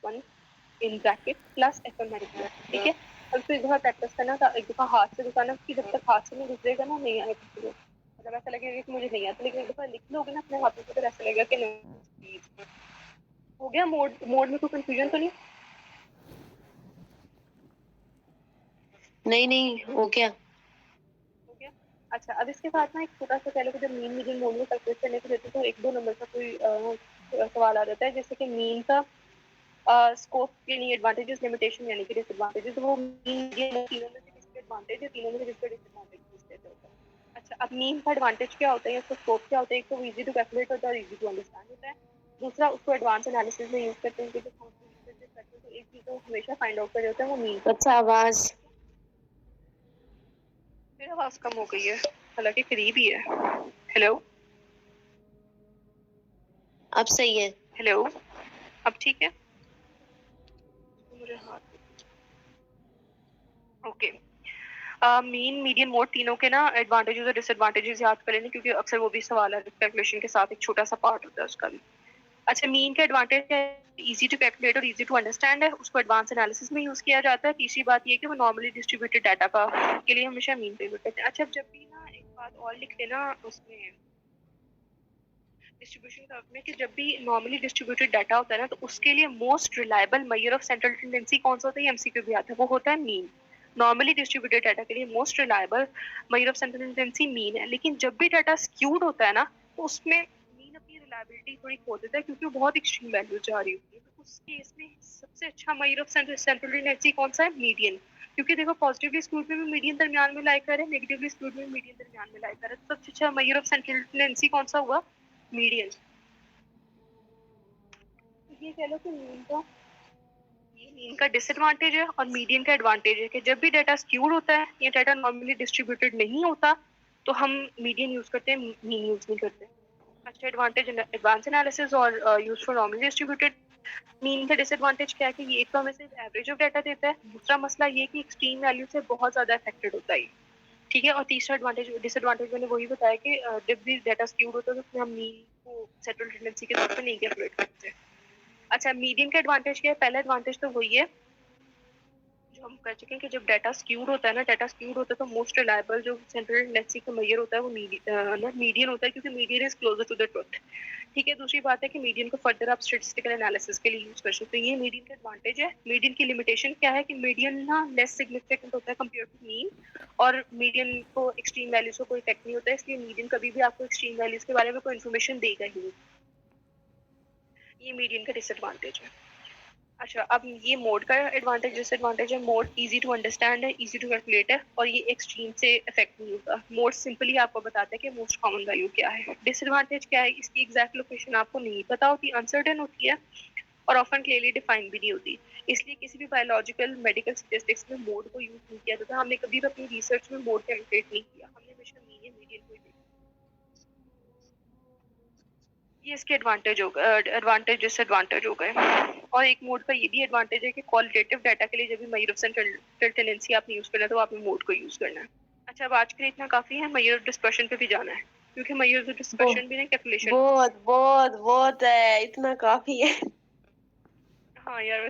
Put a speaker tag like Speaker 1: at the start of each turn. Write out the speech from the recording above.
Speaker 1: f1 in bracket plus f1 minus f, ठीक है। अब तो एक दफा प्रैक्टिस करना था, एक दफा हाथ से दिखाना कि जब तक हाथ से नहीं गुजरेगा ना नहीं आएगा शुरू, मतलब ऐसा लगेगा कि मुझे नहीं आता, लेकिन एक दफा लिख लोगे ना अपने हाथों से तो ऐसा लगेगा कि नहीं। हो गया? मोड में कोई कंफ्यूजन तो नहीं?
Speaker 2: नहीं हो गया।
Speaker 1: हो गया। अच्छा, अब इसके साथ ना एक छोटा सा पहले तो जब मीन मीडियन मोड में कैलकुलेट करने को देते तो एक दो नंबर का कोई सवाल आ जाता है, जैसे कि मीन का स्कोप के लिए एडवांटेजेस, लिमिटेशन यानी कि डिसएडवांटेजेस, तो वो मीन मीडियन तीनों में से किसके एडवांटेज है, तीनों में से किसके डिसएडवांटेज पूछते होता है। अच्छा, अब मीन का एडवांटेज क्या होता है या उसका स्कोप क्या होता है? एक तो इजी टू कैलकुलेट होता है और इजी टू अंडरस्टैंड होता है। दूसरा, उसको एडवांस एनालिसिस में यूज करते हैं कि जब हम तो एक चीज को हमेशा फाइंड आउट कर रहे होते हैं वो मीन।
Speaker 2: अच्छा, आवाज
Speaker 1: मेरी आवाज कम हो गई है, हालांकि करीब ही है। हेलो
Speaker 2: अब सही है।
Speaker 1: हेलो, अब ठीक है? मुझे हाथ ओके। मीन मीडियन मोड तीनों के ना एडवांटेजेस और डिसएडवांटेजेस याद कर लेना, क्योंकि अक्सर वो भी सवाल है कैलकुलेशन के साथ, एक छोटा सा पार्ट होता है उसका भी। अच्छा, मीन का एडवांटेज है इजी टू कैलकुलेट और इजी टू अंडरस्टैंड है, उसको एडवांस एनालिसिस में यूज किया जाता है। तीसरी बात ये कि वो नॉर्मली डिस्ट्रीब्यूटेड डाटा का के लिए हमेशा मीन पे यूज करते हैं। अच्छा, जब भी ना एक बात और लिख लेना उसमें डिस्ट्रीब्यूशन कर्व में कि जब भी नॉर्मली डिस्ट्रीब्यूटेड डाटा होता है ना, तो उसके लिए most reliable measure of central tendency कौन सा होता है? एमसीक्यू भी आता है, वो होता है मीन। नॉर्मली डिस्ट्रीब्यूटेड डाटा के लिए most reliable measure of central tendency mean है, लेकिन जब भी डाटा स्क्यूड होता है ना, तो उसमें मीन अपनी रिलायबिलिटी थोड़ी खो देता है, क्योंकि वो बहुत एक्सट्रीम वैल्यू जा रही होती है। तो उस केस में सबसे अच्छा मेजर ऑफ सेंट्रल टेंडेंसी कौन सा है? मीडियन। क्योंकि देखो, पॉजिटिवली स्क्यूड में भी मीडियन दरमियान में लाई कर है, नेगेटिवली स्क्यूड में मीडियन दरमियान में लाई कर है, तो सबसे अच्छा मेजर ऑफ सेंट्रल टेंडेंसी कौन सा हुआ? मीडियन। ये कह लो कि मीन का डिसएडवांटेज है और मीडियन का एडवांटेज है कि जब भी डाटा स्क्यूड होता है या डाटा नॉर्मली डिस्ट्रीब्यूटेड नहीं होता, तो हम मीडियन यूज करते हैं, मीन यूज नहीं करते। अच्छा, एडवांटेज एडवांस एनालिसिस और use for normally distributed. Mean का डिसएडवांटेज क्या है कि ये एक तो हमें सिर्फ एवरेज ऑफ डाटा देता है, दूसरा मसला ये कि एक्सट्रीम वैल्यू से बहुत ज्यादा अफेक्टेड होता है, ठीक है। और तीसरा एडवांटेज डिसएडवांटेज मैंने वही बताया कि जब भी डाटा स्क्यूड होता है तो उसमें हम मीन को सेटल टेंडेंसी के तौर पर नहीं कैलकुलेट करते। अच्छा, मीडियन का एडवांटेज क्या है? पहला एडवांटेज तो वही है जो हम कर चुके हैं कि जब डाटा स्क्यूड होता है ना, डाटा स्क्यूड होता है तो मोस्ट रिलायबल जो सेंट्रल टेंडेंसी का मेजर होता है वो मीडियन होता है, क्योंकि median is closer to the truth, ठीक है। दूसरी बात है कि मीडियन को फर्दर आप स्टैटिस्टिकल एनालिसिस के लिए यूज कर सकते हैं, ये मीडियन का एडवांटेज है। मीडियन की लिमिटेशन क्या है कि मीडियन ना लेस सिग्निफिकेंट होता है कंपेयर टू मीन, और मीडियन को एक्सट्रीम वैल्यूज को कोई इफेक्ट नहीं होता है, इसलिए मीडियन कभी भी आपको एक्सट्रीम वैल्यूज के बारे में कोई इन्फॉर्मेशन देगा ही नहीं। ये मीडियन का डिसएडवांटेज है। अच्छा, अब ये मोड का एडवांटेज डिसएडवांटेज है। मोड इजी टू अंडरस्टैंड है, इजी टू कैलकुलेट है, और ये एक्सट्रीम से इफेक्ट नहीं होता। मोड सिंपली आपको बताता है कि मोस्ट कॉमन वैल्यू क्या है। डिसएडवांटेज क्या है? इसकी एग्जैक्ट लोकेशन आपको नहीं पता होती, अनसर्टेन होती है, और ऑफन क्लियरली डिफाइन भी नहीं होती। इसलिए किसी भी बायोलॉजिकल मेडिकल स्टैटिस्टिक्स में मोड को यूज नहीं किया जाता। हमने कभी भी अपनी रिसर्च में मोड कैलकुलेट नहीं किया, हमने हमेशा मीडियन मीडियन को ही देखा। ये इसके एडवांटेज हो गए, एडवांटेज डिसएडवांटेज हो गए। और एक मोड का ये भी एडवांटेज है कि क्वालिटेटिव डाटा के लिए जब भी मेजर ऑफ सेंट्रल टेंडेंसी आपने यूज करना है तो आपने मोड को यूज करना है। अच्छा, अब आज के लिए इतना काफी है, मेजर डिस्कशन पे भी जाना है, क्योंकि मेजर डिस्कशन भी ना कैलकुलेशन।
Speaker 2: बहुत बहुत बहुत है, इतना काफी है।
Speaker 1: हाँ यार।